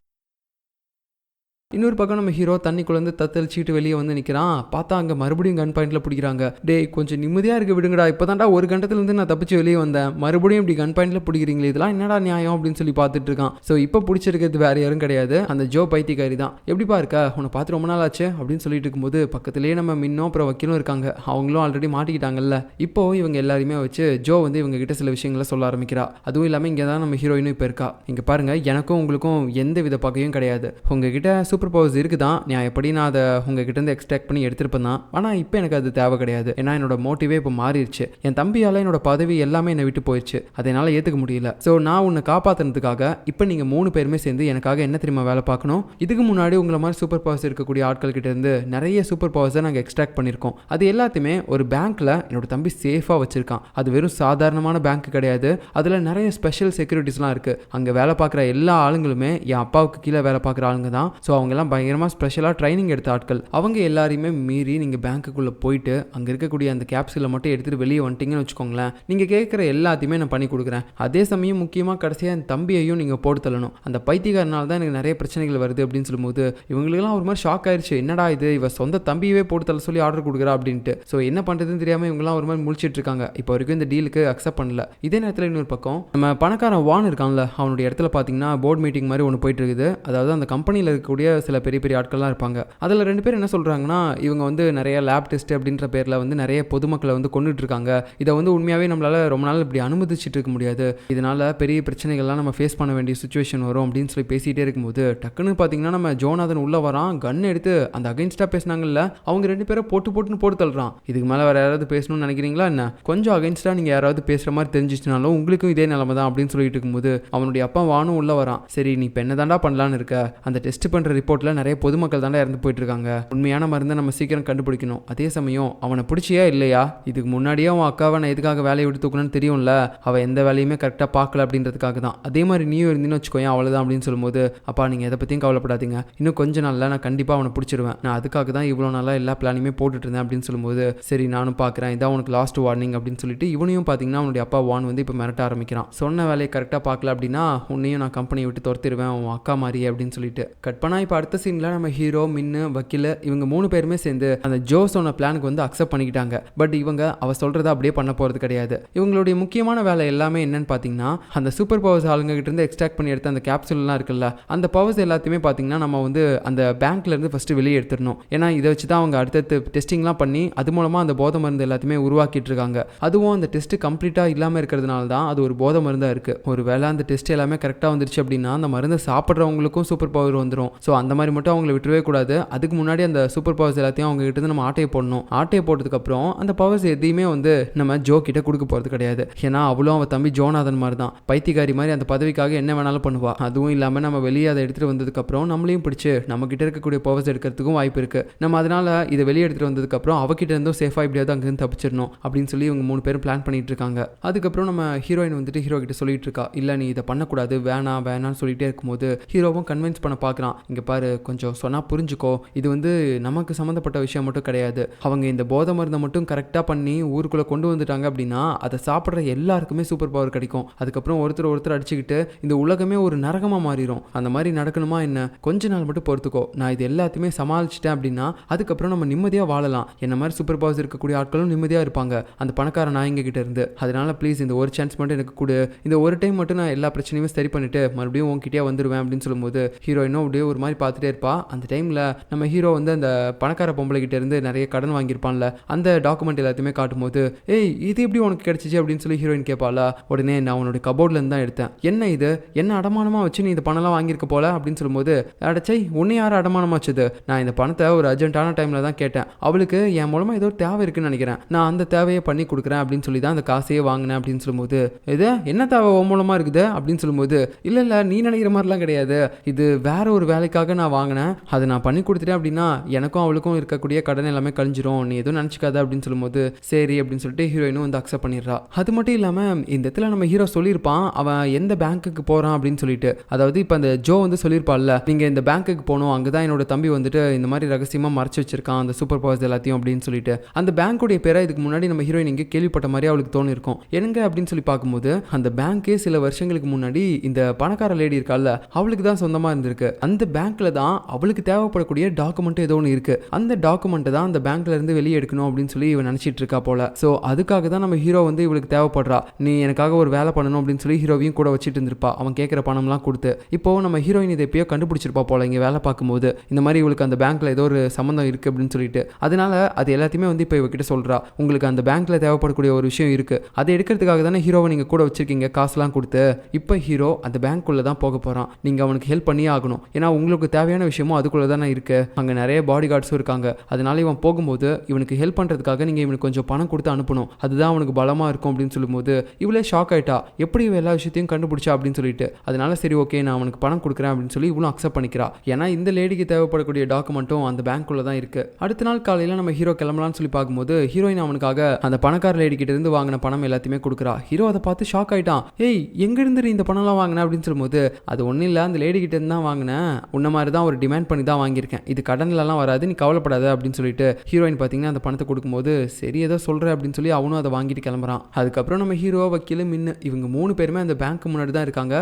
இன்னொரு பக்கம் நம்ம ஹீரோ தண்ணிக்குள்ளேருந்து தத்தளிச்சிட்டு வெளியே வந்து நிற்கிறான். பார்த்தா அங்கே மறுபடியும் கன் பாயிண்டில் பிடிக்கிறாங்க. டேய் கொஞ்சம் நிம்மதியாக இருக்க விடுங்கடா, இப்போ தான்டா ஒரு கண்டத்துலேருந்து நான் தப்பிச்சு வெளியே வந்தேன், மறுபடியும் இப்படி கன் பாயிண்டில் பிடிக்கிறீங்களே, இதெல்லாம் என்னடா நியாயம் அப்படின்னு சொல்லி பார்த்துட்டு இருக்கான். ஸோ இப்போ பிடிச்சிருக்கிறது வேறு யாரும் கிடையாது, அந்த ஜோ பைத்தியக்காரி தான். எப்படிப்பா இருக்கா, உன்னை பார்த்து ரொம்ப நாள் ஆச்சு அப்படின்னு சொல்லிட்டு இருக்கும்போது பக்கத்துலேயே நம்ம மின்னும் அப்புறம் வக்கீலும் இருக்காங்க. அவங்களும் ஆல்ரெடி மாட்டிக்கிட்டாங்கல்ல. இப்போ இவங்க எல்லாருமே வச்சு ஜோ வந்து இவங்க கிட்ட சில விஷயங்களை சொல்ல ஆரம்பிக்கிறா. அதுவும் இல்லாமல் இங்கே தான் நம்ம ஹீரோயினும் இப்போ இருக்கா. இங்கே பாருங்க, எனக்கும் உங்களுக்கும் எந்த வித பகையும் கிடையாது. உங்ககிட்ட சூப்பர் பவர்ஸ் இருக்குதான், நான் எப்படி நான் அதை உங்ககிட்ட இருந்து எக்ஸ்ட்ராக்ட் பண்ணி எடுத்திருப்பேன் தான். ஆனால் இப்போ எனக்கு அது தேவை கிடையாது. ஏன்னா என்னோட மோட்டிவே இப்போ மாறிடுச்சு. என் தம்பியால் என்னோட பதவி எல்லாமே என்னை விட்டு போயிடுச்சு. அதை என்னால் ஏற்றுக்க முடியல. ஸோ நான் உன்னை காப்பாற்றுறதுக்காக இப்போ நீங்கள் 3 பேருமே சேர்ந்து எனக்காக என்ன தெரியுமா வேலை பார்க்கணும். இதுக்கு முன்னாடி உங்களை மாதிரி சூப்பர் பவர்ஸ் இருக்கக்கூடிய ஆட்கள் கிட்ட இருந்து நிறைய சூப்பர் பவர்ஸை நாங்கள் எக்ஸ்ட்ராக்ட் பண்ணியிருக்கோம். அது எல்லாத்தையுமே ஒரு பேங்க்கில் என்னோட தம்பி சேஃபாக வச்சிருக்கான். அது வெறும் சாதாரணமான பேங்க் கிடையாது, அதில் நிறைய ஸ்பெஷல் செக்யூரிட்டிஸ்லாம் இருக்குது. அங்கே வேலை பார்க்குற எல்லா ஆளுங்களுமே என் அப்பாவுக்கு கீழே வேலை பார்க்குற ஆளுங்க தான். ஸோ அவங்கெல்லாம் பயங்கரமாக ஸ்பெஷலாக ட்ரைனிங் எடுத்த ஆட்கள். அவங்க எல்லாரையுமே மீறி நீங்கள் பேங்க்குள்ளே போயிட்டு அங்கே இருக்கக்கூடிய அந்த கேப்சூலை மட்டும் எடுத்துகிட்டு வெளியே வந்துட்டீங்கன்னு வச்சுக்கோங்களேன், நீங்கள் கேட்குற எல்லாத்தையுமே நான் பண்ணி கொடுக்குறேன். அதே சமயம் முக்கியமாக கடைசியாக என் தம்பியையும் நீங்கள் போட்டு தள்ளணும். அந்த பைத்தியக்காரனால தான் எனக்கு நிறைய பிரச்சனைகள் வருது அப்படின்னு சொல்லும்போது இவங்களுக்குலாம் ஒரு மாதிரி ஷாக் ஆயிடுச்சு. என்னடா இது, இவ சொந்த தம்பியவே போட்டு தள்ள சொல்லி ஆர்டர் கொடுக்குறா அப்படின்ட்டு. ஸோ என்ன பண்ணுறதுன்னு தெரியாமல் இவங்கலாம் ஒரு மாதிரி முழிச்சிட்டு இருக்காங்க. இப்போ வரைக்கும் இந்த டீலுக்கு அக்செப்ட் பண்ணல. இதே நேரத்தில் இன்னொரு பக்கம் நம்ம பணக்காரன் வான் இருக்கான்ல, அவனுடைய இடத்துல பார்த்தீங்கன்னா போர்ட் மீட்டிங் மாதிரி ஒன்று போயிட்டு இருக்குது. அதாவது அந்த கம்பெனியில் இருக்கக்கூடிய சில பெரிய பெரிய ஆட்கள்லாம் இருப்பாங்க. அதில் 2 பேர் என்ன சொல்கிறாங்கன்னா, இவங்க வந்து நிறைய லேப் டெஸ்ட் அப்படின்ற பேரில் வந்து நிறைய பொதுமக்களை வந்து கொண்டுட்டு இருக்காங்க. இதை வந்து உண்மையாகவே நம்மளால் ரொம்ப நாள் இப்படி அனுமதிச்சுட்டு இருக்க முடியாது, இதனால் பெரிய பிரச்சனைகள்லாம் நம்ம ஃபேஸ் பண்ண வேண்டிய சுச்சுவேஷன் வரும் அப்படின்னு சொல்லி பேசிகிட்டே இருக்கும்போது டக்குன்னு பார்த்தீங்கன்னா நம்ம ஜோனாதன் உள்ளே வரான். கன் எடுத்து அந்த அகைன்ஸ்டாக பேசினாங்கல்ல, அவங்க 2 பேரை போட்டுன்னு போட்டு தள்ளுறான். இதுக்கு மேலே வேறு யாராவது பேசணும்னு நினைக்கிறீங்களா என்ன? கொஞ்சம் அகைன்ஸ்டாக நீங்கள் யாராவது பேசுகிற மாதிரி தெரிஞ்சிச்சுனாலும் உங்களுக்கும் இதே நிலைமை தான் அப்படின்னு சொல்லிட்டு இருக்கும்போது அவனுடைய அப்பா வானும் உள்ளே வரான். சரி நீ இப்போ என்ன தாண்டா பண்ணலான்னு இருக்க, அந்த டெஸ்ட் பண்ணுற ரிப்போர்ட்டில் நிறைய பொதுமக்கள் தாண்டா இறந்து போயிட்டு இருக்காங்க, உண்மையான மருந்தை நம்ம சீக்கிரம் கண்டுபிடிக்கணும். அதே சமயம் அவனை பிடிச்சியா இல்லையா, இதுக்கு முன்னாடியே அவன் அக்காவை நான் எதுக்காக வேலையை விட்டு தூக்கணும்னு தெரியும்ல, அவள் எந்த வேலையுமே கரெக்டாக பார்க்கல அப்படின்றதுக்காக தான். அதே மாதிரி நீயும் இருந்தீன்னு வச்சுக்கோயேன் அவ்வளோதான் அப்படின்னு சொல்லும்போது, அப்பா நீங்கள் எதை பற்றியும் கவலைப்படாதீங்க, இன்னும் கொஞ்சம் நாளில் நான் கண்டிப்பாக அவனை பிடிச்சிருவேன், நான் அதுக்காக தான் இவ்வளோ நாளாக எல்லா பிளானுமே போட்டுட்டு இருந்தேன் அப்படின்னு சொல்லும்போது, சரி நானும் பார்க்குறேன், இதான் உனக்கு லாஸ்ட் வார்னிங் அப்படின்னு சொல்லிட்டு இவனையும் பார்த்தீங்கன்னா அவனுடைய அப்பா வான் வந்து இப்போ மிரட்ட ஆரம்பிக்கிறான். சொன்ன வேலையை கரெக்டாக பார்க்கல அப்படின்னா உன்னையும் நான் கம்பெனியை விட்டு துரத்திடுவேன் உன் அக்கா மாதிரியே அப்படின்னு சொல்லிட்டு கட் பண்ணா. இப்போ அடுத்த சீனில் நம்ம ஹீரோ, மின்னு, வக்கீல் இவங்க 3 பேருமே சேர்ந்து அந்த ஜோ சொன்ன பிளானுக்கு வந்து அக்செப்ட் பண்ணிக்கிட்டாங்க. பட் இவங்க அவ சொல்கிறத அப்படியே பண்ண போகிறது கிடையாது. இவங்களுடைய முக்கியமான வேலை எல்லாமே என்னன்னு பார்த்தீங்கன்னா, அந்த சூப்பர் பவர்ஸ் ஆளுங்க கிட்ட இருந்து எக்ஸ்ட்ராக்ட் பண்ணி எடுத்த அந்த கேப்சூல்லாம் இருக்குல்ல, அந்த பவர்ஸ் எல்லாத்தையுமே பார்த்தீங்கன்னா நம்ம வந்து அந்த பேங்க்லேருந்து ஃபஸ்ட்டு வெளியே எடுத்துடணும். ஏன்னா இதை வச்சு தான் அவங்க அடுத்தடுத்து டெஸ்டிங்லாம் பண்ணி அது மூலமாக அந்த போதை மருந்து எல்லாத்தையுமே உருவாக்கிட்டு இருக்காங்க. அதுவும் அந்த டெஸ்ட்டு கம்ப்ளீட்டாக இல்லாமல் இருக்கிறதுனால தான் அது ஒரு போதை மருந்தாக இருக்குது. ஒரு வேளை அந்த டெஸ்ட் எல்லாமே கரெக்டாக வந்துருச்சு அப்படின்னா அந்த மருந்தை சாப்பிட்றவங்களுக்கும் சூப்பர் பவர் வந்துடும். ஸோ அந்த மாதிரி மட்டும் அவங்களை விட்டுறவே கூடாது. அதுக்கு முன்னாடி அந்த சூப்பர் பவர்ஸ் எல்லாத்தையும் அவங்க கிட்ட நம்ம ஆட்டையை போடணும். ஆட்டையை போட்டதுக்கப்புறம் அந்த பவர்ஸ் எதையுமே வந்து நம்ம ஜோ கிட்ட கொடுக்க போகிறது கிடையாது. ஏன்னா அவ்வளோ அவன் தம்பி ஜோனாதன் மாதிரி தான், பைத்தியக்காரி மாதிரி அந்த பதவிக்காக என்ன வேணாலும் பண்ணுவா. அதுவும் இல்லாமல் நம்ம வெளியே அதை எடுத்துகிட்டு வந்ததுக்கப்புறம் நம்மளையும் பிடிச்சி நம்ம கிட்ட இருக்கக்கூடிய பவர்ஸ் எடுக்கிறதுக்கும் வாய்ப்பு இருக்குது. நம்ம அதனால் இதை வெளியே எடுத்துகிட்டு வந்ததுக்கப்புறம் அவகிட்ட இருந்தும் சேஃபாக இப்படியாவது அங்கேருந்து தப்பிச்சிடணும் அப்படின்னு சொல்லி இவங்க 3 பேரும் பிளான் பண்ணிட்டு இருக்காங்க. அதுக்கப்புறம் நம்ம ஹீரோயின் வந்துட்டு ஹீரோ கிட்ட சொல்லிட்டு இருக்கா, இல்லை நீ இதை பண்ணக்கூடாது, வேணான்னு சொல்லிட்டே இருக்கும்போது ஹீரோவும் கன்வின்ஸ் பண்ண பார்க்குறான். இங்கே பாரு கொஞ்சம் சொன்னால் புரிஞ்சுக்கோ, இது வந்து நமக்கு சம்மந்தப்பட்ட விஷயம் மட்டும் கிடையாது. அவங்க இந்த போதை மருந்தை மட்டும் கரெக்டாக பண்ணி ஊருக்குள்ளே கொண்டு வந்துட்டாங்க அப்படின்னா அதை சாப்பிட்ற எல்லாருக்குமே சூப்பர் பவர் கிடைக்கும். அதுக்கப்புறம் ஒருத்தர் அடிச்சுக்கிட்டு இந்த உலகமே ஒரு நரகமாக மாறிடும். அந்த மாதிரி நடக்கணுமா என்ன, கொஞ்ச நாள் மட்டும் பொறுத்துக்கோ, நான் இது எல்லாத்தையுமே சமாளிச்சிட்டேன் அப்படின்னா அதுக்கப்புறம் நம்ம நிம்மதியாக வாழலாம். என்ன மாதிரி சூப்பர் பவர்ஸ் இருக்கக்கூடிய ஆட்களும் நிம்மதியாக இருப்பாங்க அந்த பணக்கார நாயங்க கிட்ட இருந்து. அதனால ப்ளீஸ் இந்த ஒரு சான்ஸ் மட்டும் எனக்கு கொடு, இந்த ஒரு டைம் மட்டும் நான் எல்லா பிரச்சனையுமே சரி பண்ணிட்டு மறுபடியும் உங்ககிட்டயே வந்துடுவேன் அப்படின்னு சொல்லும்போது ஹீரோயினும் அப்படியே ஒரு மாதிரி பார்த்துட்டே இருப்பா. அந்த டைமில் நம்ம ஹீரோ வந்து அந்த பணக்கார பொம்பளை கிட்ட இருந்து நிறைய கடன் வாங்கியிருப்பான்ல, அந்த டாக்குமெண்ட் எல்லாத்தையுமே காட்டும்போது, ஏய் இது எப்படி உனக்கு கிடைச்சிச்சு அப்படின்னு சொல்லி ஹீரோயின் கேட்பாளா. உடனே நான் உன்னோட கபோர்ட்லேருந்து தான் எடுத்தேன், என்ன இது என்ன அடமானமாக வச்சு நீ இந்த பணம்லாம் வாங்கியிருக்க போல அப்படின்னு சொல்லும்போது, அடச்சை உன்னை யார் அடமானமாக வச்சது, நான் இந்த பணத்தை ஒரு அர்ஜென்ட்டான டைமில் தான் கேட்டேன், அவளுக்கு என் மூலமாக ஏதோ தேவை இருக்குன்னு நினைக்கிறேன், நான் அந்த தேவையை பண்ணி கொடுக்குறேன் அப்படின்னு சொல்லி தான் அந்த காசையே வாங்கினேன் அப்படின்னு சொல்லும்போது, இது என்ன தேவை மூலமாக இருக்குது அப்படின்னு சொல்லும்போது, இல்லை நீ நினைக்கிற மாதிரிலாம் கிடையாது, இது வேற ஒரு வேலைக்காக நகை நான் வாங்கினேன், அதை நான் பண்ணி கொடுத்துட்டேன் அப்படின்னா எனக்கும் அவளுக்கும் இருக்கக்கூடிய கடன் எல்லாமே கழிஞ்சிரும், நீ எதுவும் நினச்சிக்காத அப்படின்னு சொல்லும்போது சரி அப்படின்னு சொல்லிட்டு ஹீரோயினும் வந்து அக்செப்ட் பண்ணிடுறா. அது மட்டும் இல்லாமல் இந்த இடத்துல நம்ம ஹீரோ சொல்லியிருப்பான் அவன் எந்த பேங்க்குக்கு போகிறான் அப்படின்னு சொல்லிட்டு. அதாவது இப்போ அந்த ஜோ வந்து சொல்லியிருப்பாள்ல, நீங்கள் இந்த பேங்க்குக்கு போகணும், அங்கே தான் என்னோட தம்பி வந்துட்டு இந்த மாதிரி ரகசியமாக மறைச்சு வச்சிருக்கான் அந்த சூப்பர் பவர்ஸ் எல்லாத்தையும் அப்படின்னு சொல்லிட்டு. அந்த பேங்க்குடைய பேரை இதுக்கு முன்னாடி நம்ம ஹீரோயின் இங்கே கேள்விப்பட்ட மாதிரி அவளுக்கு தோணிருக்கும். என்னங்க அப்படின்னு சொல்லி பார்க்கும்போது அந்த பேங்க்கே சில வருஷங்களுக்கு முன்னாடி இந்த பணக்கார லேடி இருக்கால அவளுக்கு தான் சொந்தமாக இருந்திருக்கு. அந்த பேங்க்ல தான் அவளுக்கு தேவைப்படக்கூடிய டாக்குமெண்ட் ஏதோ ஒன்று இருக்கு. அந்த டாக்குமெண்ட்டை தான் அந்த பேங்க்ல இருந்து வெளியே எடுக்கணும் அப்படின்னு சொல்லி இவன் நினைச்சிட்டு இருக்கா போல. ஸோ அதுக்காக தான் நம்ம ஹீரோ வந்து இவளுக்கு தேவைப்படுறா, நீ எனக்காக ஒரு வேலை பண்ணணும் அப்படின்னு சொல்லி ஹீரோவையும் கூட வச்சுட்டு இருந்திருப்பா. அவன் கேட்குற பணம்லாம் கொடுத்து இப்போ நம்ம ஹீரோயின் இதை எப்பயோ கண்டுபிடிச்சிருப்பா போல இங்கே வேலை பார்க்கும்போது, இந்த மாதிரி இவளுக்கு அந்த பேங்க்ல ஏதோ ஒரு சம்மந்தம் இருக்கு அப்படின்னு சொல்லிட்டு. அதனால அது எல்லாத்தையுமே வந்து இப்போ இவகிட்ட சொல்றா, உங்களுக்கு அந்த பேங்க்ல தேவைப்படக்கூடிய ஒரு விஷயம் இருக்கு, அதை எடுக்கிறதுக்காக தானே ஹீரோவை நீங்க கூட வச்சிருக்கீங்க காசுலாம் கொடுத்து. இப்போ ஹீரோ அந்த பேங்க்குள்ள தான் போக போறான், நீங்க அவனுக்கு ஹெல்ப் பண்ணியே ஆகணும், ஏன்னா உங்களுக்கு தேவையான விஷயமும் அதுக்குள்ள தானே இருக்கு, அங்க நிறைய பாடி கார்ட்ஸும் இருக்காங்க. அதனால இவன் போகும்போது இவனுக்கு ஹெல்ப் பண்றதுக்காக நீங்க இவனுக்கு கொஞ்சம் பணம் கொடுத்து அனுப்பணும், அதுதான் அவனுக்கு பலமா இருக்கும் அப்படின்னு சொல்லும்போது இவளே ஷாக் ஆயிட்டா, எப்படி இவ எல்லா விஷயத்தையும் கண்டுபிடிச்சா அப்படின்னு சொல்லிட்டு. அதனால சரி ஓகே நான் அவனுக்கு பணம் கொடுக்குறேன் அப்படின்னு சொல்லி இவளும் அக்செப்ட் பண்ணிக்கிறா. ஏன்னா இந்த லேடிக்கு தேவைப்படக்கூடிய டாக்குமெண்ட்டும் அந்த பேங்க்குள்ள தான் இருக்கு. அடுத்த நாள் காலையில நம்ம ஹீரோ கிளம்பலாம்னு சொல்லி பார்க்கும்போது ஹீரோயின் அவனுக்காக அந்த பணக்கார லேடி கிட்ட இருந்து வாங்கின பணம் எல்லாத்தையுமே கொடுக்குறா. ஹீரோ அதை பார்த்து ஷாக் ஆயிட்டான், ஏய் எங்க இருந்து இந்த பணம்லாம் வாங்கின அப்படின்னு சொல்லும்போது அது ஒன்றும் இல்லை, அந்த லேடி கிட்ட இருந்து தான் வாங்கினேன், உன்ன மாதிரி தான் ஒரு டிமாண்ட் பண்ணி தான் வாங்கியிருக்கேன், இது கடன்லலாம் வராது, நீ கவலைப்படாத அப்படின்னு சொல்லிட்டு ஹீரோயின் பார்த்தீங்கன்னா அந்த பணத்தை கொடுக்கும்போது சரி ஏதோ சொல்ற அப்படின்னு சொல்லி அவனும் அதை வாங்கிட்டு கிளம்புறான். அதுக்கப்புறம் நம்ம ஹீரோ வக்கீல் மின்னு இவங்க 3 பேருமே அந்த பேங்க் முன்னாடி தான் இருக்காங்க.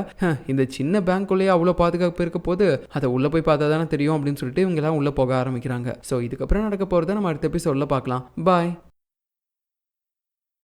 இந்த சின்ன பேங்க்குள்ளேயே அவ்வளோ பாதுகாப்பு இருக்க போது அதை உள்ள போய் பார்த்தா தானே தெரியும் அப்படின்னு சொல்லிட்டு இவங்க எல்லாம் உள்ள போக ஆரம்பிக்கிறாங்க. ஸோ இதுக்கப்புறம் நடக்க போகிறத நம்ம அடுத்த எபிசோட்ல பார்க்கலாம். பாய்.